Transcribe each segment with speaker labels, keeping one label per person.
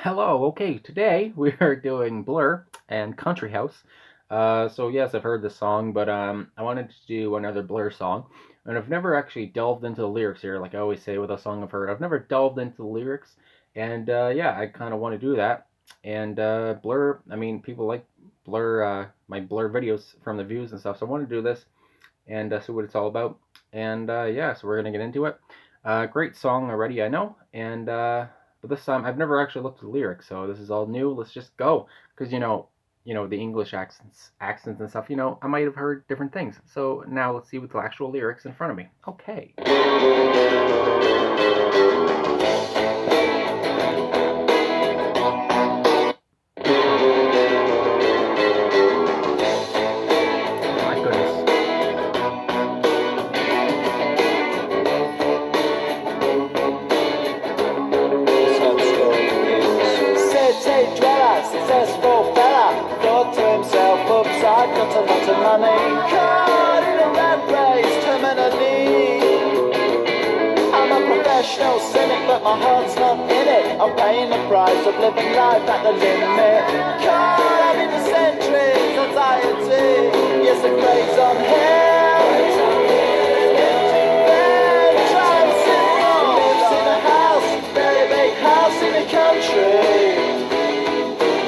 Speaker 1: Hello, okay, today we are doing Blur and Country House. So yes, I've heard this song, but I wanted to do another Blur song, and I've never actually delved into the lyrics here, like I always say with a song I've heard. I've never delved into the lyrics, and yeah, I kind of want to do that. And Blur, I mean, people like Blur, my Blur videos from the views and stuff, so I want to do this and see what it's all about. And yeah, so we're gonna get into it. Great song already, I know, and but this time I've never actually looked at the lyrics, so this is all new. Let's just go, because the English accents and stuff. I might have heard different things. So now let's see what the actual lyrics in front of me. Okay. My goodness.
Speaker 2: City dweller, successful fella, thought to himself, oops, I've got a lot of money. Caught in a rat race, terminally. I'm a professional cynic, but my heart's not in it. I'm paying the price of living life at the limit. Caught up in the centuries, anxiety. Yes, it plays on here. House in the country,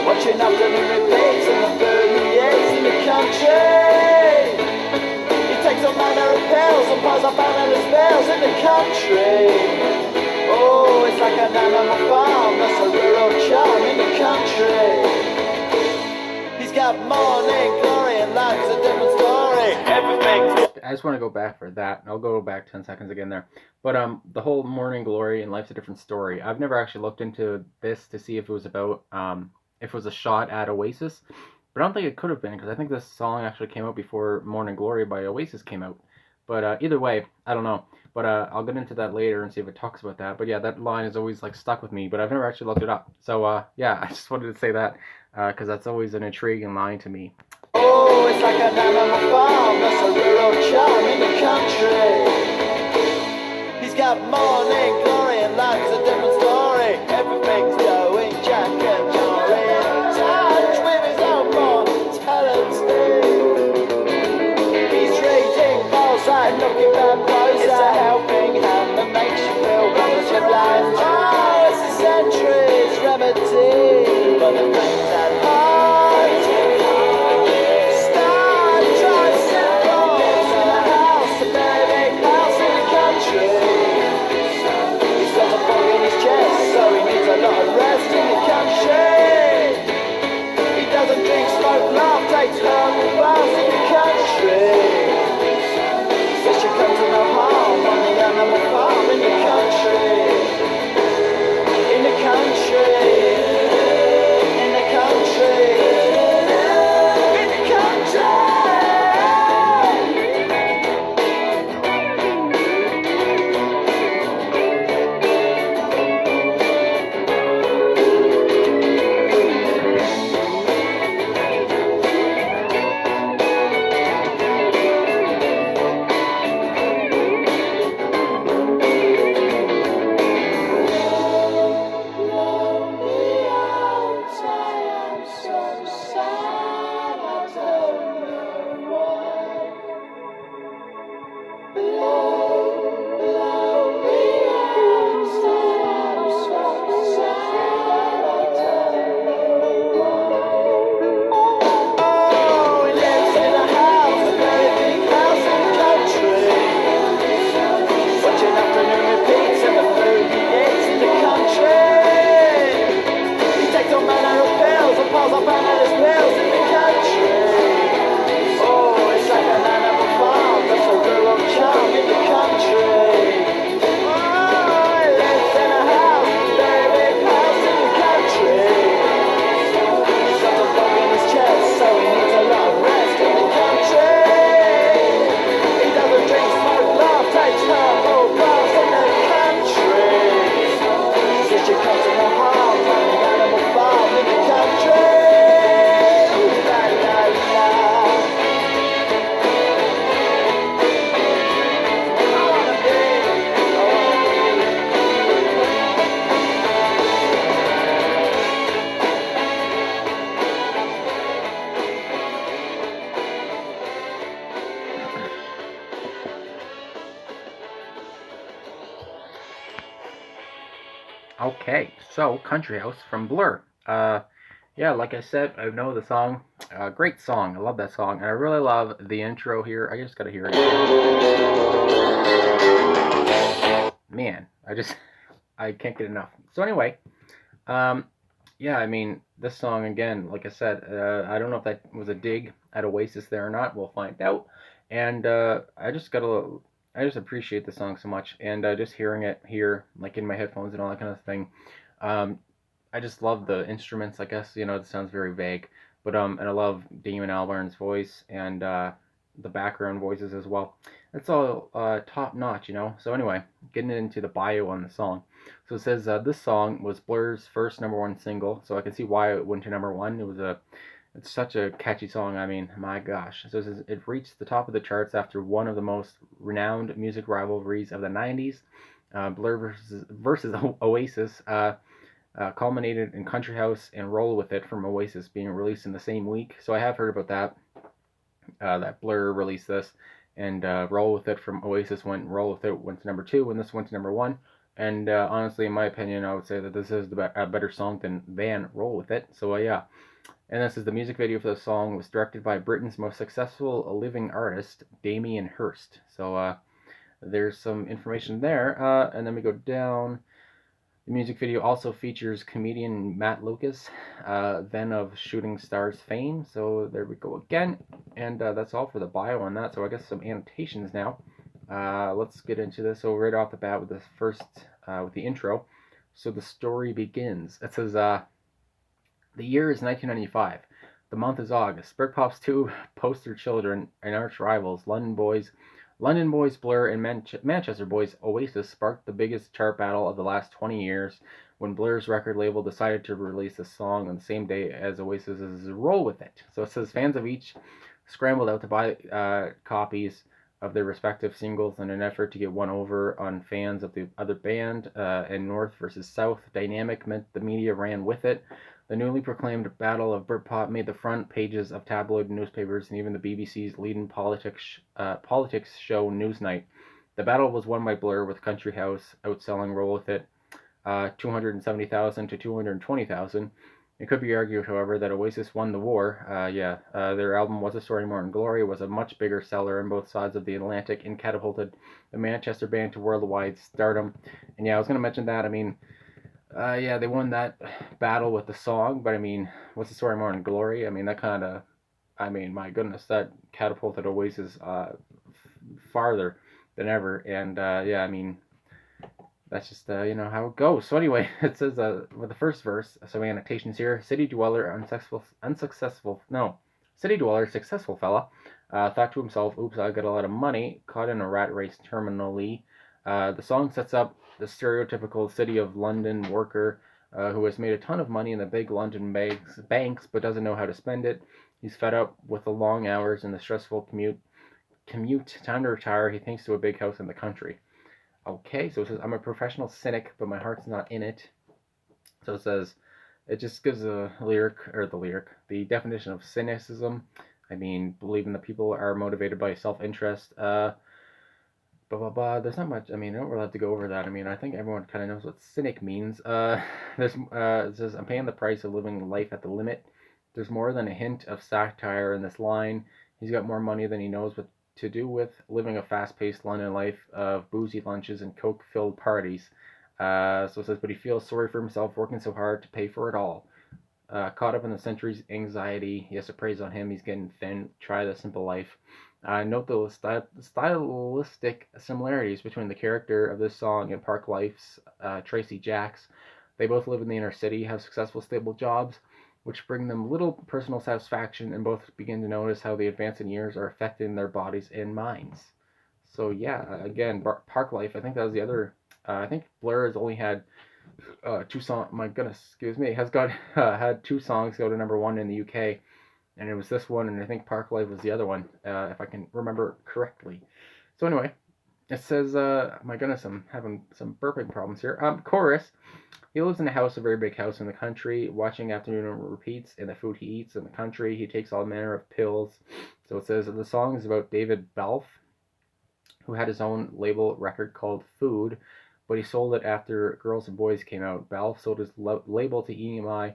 Speaker 2: watching afternoon repeats and the food he eats in the country. He takes all manner of pills and piles up animal spells in the country. Oh, it's like an animal farm, that's a rural charm in the country. He's got morning glory and life's a different story. Everything's
Speaker 1: I just want to go back for that. I'll go back 10 seconds again there. But the whole morning glory and life's a different story. I've never actually looked into this to see if it was about if it was a shot at Oasis, but I don't think it could have been because I think this song actually came out before Morning Glory by Oasis came out. But either way, I don't know. But I'll get into that later and see if it talks about that. But yeah, that line is always like stuck with me. But I've never actually looked it up. So yeah, I just wanted to say that because that's always an intriguing line to me.
Speaker 2: oh, it's like an animal farm, that's a rural charm in the country. He's got morning glory and life's a different story. Everything's going Jack and Jory. In touch with his own mortality. He's reading bullseye, looking bad close. It's a helping hand that makes you feel wonderfully blind. Oh, it's a century's remedy for the things that hurt. Takes herbal baths in the country. Says she comes to no harm on the animal farm in the country. In the country. In the country.
Speaker 1: Okay, so Country House from Blur. Yeah, like I said, I know the song. Great song. I love that song. And I really love the intro here. I just gotta hear it. Man, I can't get enough. So anyway, um, yeah, I mean, this song again, like I said, I don't know if that was a dig at Oasis there or not. We'll find out. And I just appreciate the song so much, and just hearing it here, like in my headphones and all that kind of thing. Um, I just love the instruments. I guess it sounds very vague, but and I love Damon Albarn's voice and the background voices as well. It's all top notch. So anyway, getting into the bio on the song. So it says this song was Blur's first number one single, so I can see why it went to number one. It's such a catchy song. I mean, my gosh. So it says it reached the top of the charts after one of the most renowned music rivalries of the '90s, Blur versus Oasis. Culminated in Country House and Roll With It from Oasis being released in the same week. So I have heard about that. That Blur released this, and Roll With It from Oasis Roll With It went to number two, and this went to number one. And honestly, in my opinion, I would say that this is a better song than Roll With It. So yeah. And this is the music video for the song was directed by Britain's most successful living artist, Damien Hirst. So there's some information there. And then we go down. The music video also features comedian Matt Lucas, then of Shooting Stars fame. So there we go again. And that's all for the bio on that. So I guess some annotations now. Let's get into this. So right off the bat with with the intro. So the story begins. It says, the year is 1995. The month is August. Britpop's two poster children and arch rivals, London boys Blur and Manchester boys Oasis sparked the biggest chart battle of the last 20 years when Blur's record label decided to release a song on the same day as Oasis's Roll With It. So it says fans of each scrambled out to buy copies of their respective singles in an effort to get one over on fans of the other band, and North versus South dynamic meant the media ran with it. The newly proclaimed Battle of Britpop made the front pages of tabloid newspapers and even the BBC's leading politics show Newsnight. The battle was won by Blur, with Country House outselling Roll With It 270,000 to 220,000. It could be argued, however, that Oasis won the war. Their album Was a Story More Than Glory was a much bigger seller on both sides of the Atlantic and catapulted the Manchester band to worldwide stardom. And yeah, I was going to mention that. I mean, they won that battle with the song, but I mean, What's the Story More Than Glory? I mean, my goodness, that catapulted Oasis farther than ever. And I mean, that's just how it goes. So anyway, it says with the first verse, so annotations here: city dweller, successful fella, thought to himself, "Oops, I got a lot of money." Caught in a rat race terminally. The song sets up the stereotypical City of London worker who has made a ton of money in the big London banks but doesn't know how to spend it. He's fed up with the long hours and the stressful commute. Time to retire. He thinks to a big house in the country. Okay, so it says, I'm a professional cynic, but my heart's not in it. So it says, it just gives the definition of cynicism. I mean, believing that people are motivated by self-interest. Blah, blah, blah. There's not much, I mean, I don't really have to go over that. I mean, I think everyone kind of knows what cynic means. It says, I'm paying the price of living life at the limit. There's more than a hint of satire in this line. He's got more money than he knows what to do with, living a fast-paced London life of boozy lunches and coke-filled parties. So it says, but he feels sorry for himself, working so hard to pay for it all. Caught up in the century's anxiety, he has to praise on him. He's getting thin. Try the simple life. Note the stylistic similarities between the character of this song and Park Life's Tracy Jacks. They both live in the inner city, have successful, stable jobs, which bring them little personal satisfaction, and both begin to notice how the advancing years are affecting their bodies and minds. So yeah, again, Park Life. I think that was the other. I think Blur has only had two songs. My goodness, excuse me, has got had two songs go to number one in the UK, and it was this one, and I think Park Life was the other one, if I can remember correctly. So anyway, it says, my goodness, I'm having some burping problems here. Chorus. He lives in a house, a very big house in the country, watching afternoon repeats and the food he eats in the country. He takes all manner of pills. So it says the song is about David Balfe, who had his own label record called Food, but he sold it after Girls and Boys came out. Balfe sold his label to EMI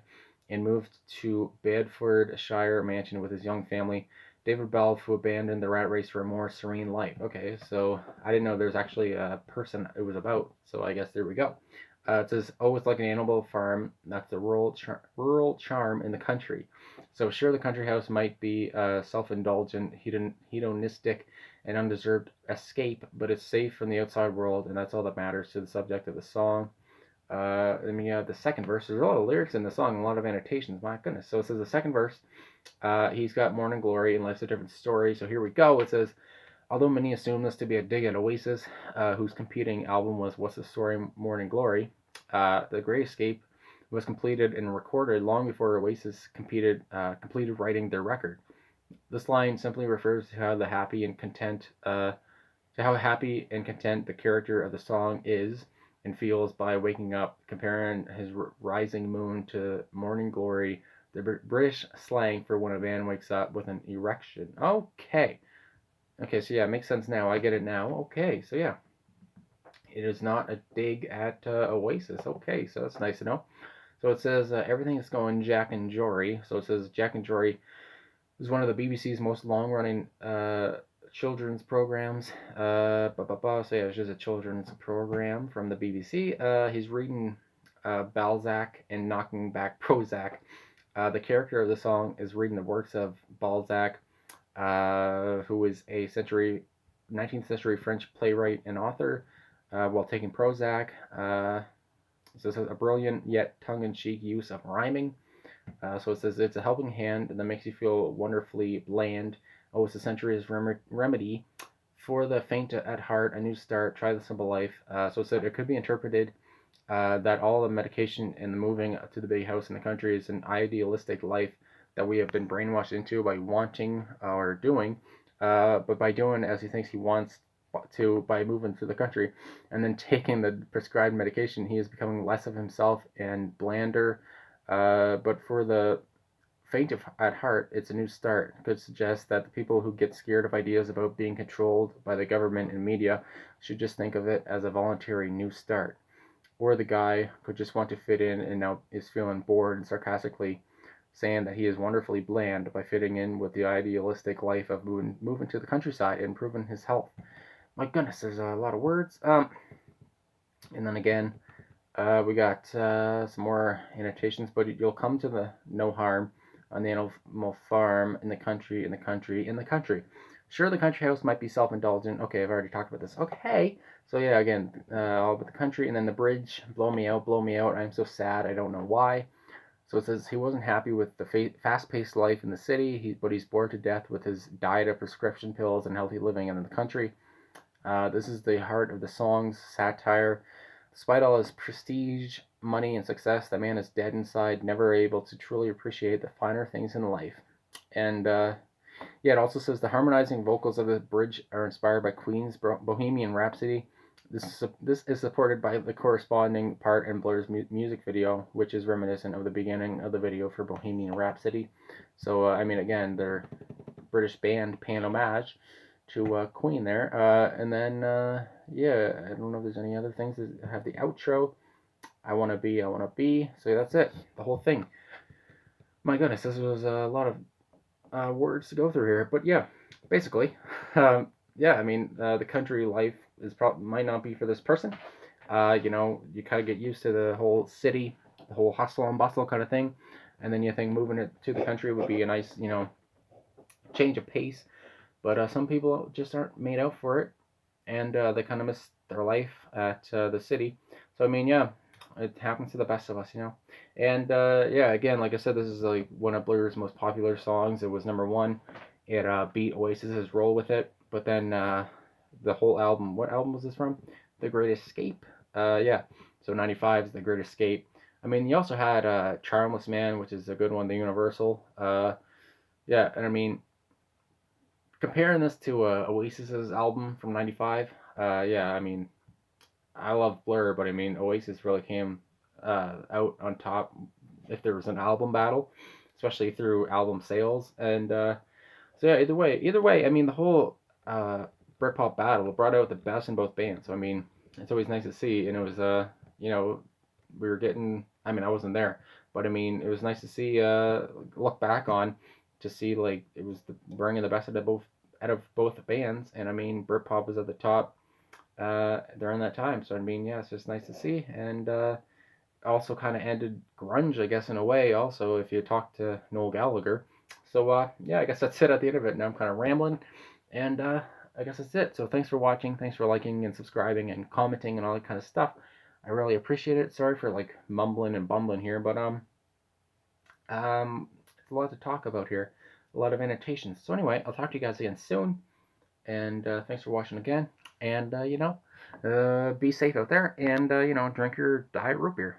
Speaker 1: and moved to Bedfordshire mansion with his young family. David Balfe, who abandoned the rat race for a more serene life. Okay, so I didn't know there's actually a person it was about. So I guess there we go. It says, "Oh, it's like an animal farm. That's the rural charm in the country." So sure, the country house might be self-indulgent, hedonistic, and undeserved escape, but it's safe from the outside world, and that's all that matters to the subject of the song. The second verse. There's a lot of lyrics in the song, a lot of annotations. My goodness. So it says the second verse. He's got morning glory and life's a different story. So here we go. It says, although many assume this to be a dig at Oasis, whose competing album was What's the Story, Morning Glory, The Great Escape was completed and recorded long before Oasis completed writing their record. This line simply refers to how happy and content the character of the song is and feels by waking up, comparing his rising moon to morning glory, the British slang for when a man wakes up with an erection. Okay. Okay, so yeah, it makes sense now. I get it now. Okay, so yeah, it is not a dig at Oasis. Okay, so that's nice to know. So it says everything is going Jack and Jory. So it says Jack and Jory is one of the BBC's most long-running children's programs. So yeah, it's just a children's program from the BBC. He's reading Balzac and knocking back Prozac. The character of the song is reading the works of Balzac, who was a 19th century French playwright and author, while taking Prozac. So it says a brilliant yet tongue-in-cheek use of rhyming. So it says it's a helping hand that makes you feel wonderfully bland. Oh, it's a century's remedy for the faint at heart, a new start, try the simple life. So it said it could be interpreted that all the medication and the moving to the big house in the country is an idealistic life that we have been brainwashed into by wanting or doing, but by doing as he thinks he wants to by moving to the country and then taking the prescribed medication, he is becoming less of himself and blander. But for the faint at heart, it's a new start. Could suggest that the people who get scared of ideas about being controlled by the government and media should just think of it as a voluntary new start. Or the guy could just want to fit in and now is feeling bored and sarcastically saying that he is wonderfully bland by fitting in with the idealistic life of moving to the countryside and improving his health. My goodness, there's a lot of words. And then again, we got some more annotations, but you'll come to the no harm on the animal farm in the country, in the country, in the country. Sure, the country house might be self-indulgent. Okay, I've already talked about this. Okay, so yeah, again, all about the country, and then the bridge, blow me out, blow me out. I'm so sad, I don't know why. So it says he wasn't happy with the fast-paced life in the city, but he's bored to death with his diet of prescription pills and healthy living in the country. This is the heart of the song's satire. Despite all his prestige, money, and success, the man is dead inside, never able to truly appreciate the finer things in life. And yeah, it also says the harmonizing vocals of the bridge are inspired by Queen's Bohemian Rhapsody. This is supported by the corresponding part in Blur's music video, which is reminiscent of the beginning of the video for Bohemian Rhapsody. So, I mean, again, they're British band paying homage to Queen there. And then, yeah, I don't know if there's any other things that have the outro. I wanna be, I wanna be. So that's it, the whole thing. My goodness, this was a lot of words to go through here, but yeah, basically, yeah. I mean, the country life is probably might not be for this person. You kind of get used to the whole city, the whole hustle and bustle kind of thing, and then you think moving it to the country would be a nice, change of pace. But some people just aren't made out for it, and they kind of miss their life at the city. So I mean, yeah, it happens to the best of us. And yeah, again, like I said, this is like one of Blur's most popular songs. It was number one. It beat Oasis's Roll with It, but then the whole album. What album was this from? The Great Escape. Yeah. So '95 is The Great Escape. I mean, you also had Charmless Man, which is a good one, the Universal. Yeah, and I mean, comparing this to Oasis's album from '95, yeah, I mean, I love Blur, but I mean, Oasis really came out on top if there was an album battle, especially through album sales. And so yeah, either way, I mean, the whole Britpop battle brought out the best in both bands. So I mean, it's always nice to see. And it was you know, we were getting. I mean, I wasn't there, but I mean, it was nice to see. Look back on to see like it was bringing the best out of both bands. And I mean, Britpop was at the top during that time. So I mean, yeah, it's just nice to see. And also kind of ended grunge, I guess, in a way. Also, if you talk to Noel Gallagher. So yeah, I guess that's it at the end of it. Now I'm kind of rambling, and I guess that's it. So thanks for watching, thanks for liking and subscribing and commenting and all that kind of stuff. I really appreciate it. Sorry for like mumbling and bumbling here, but it's a lot to talk about here, a lot of annotations. So anyway, I'll talk to you guys again soon, and thanks for watching again. And be safe out there, and drink your diet root beer.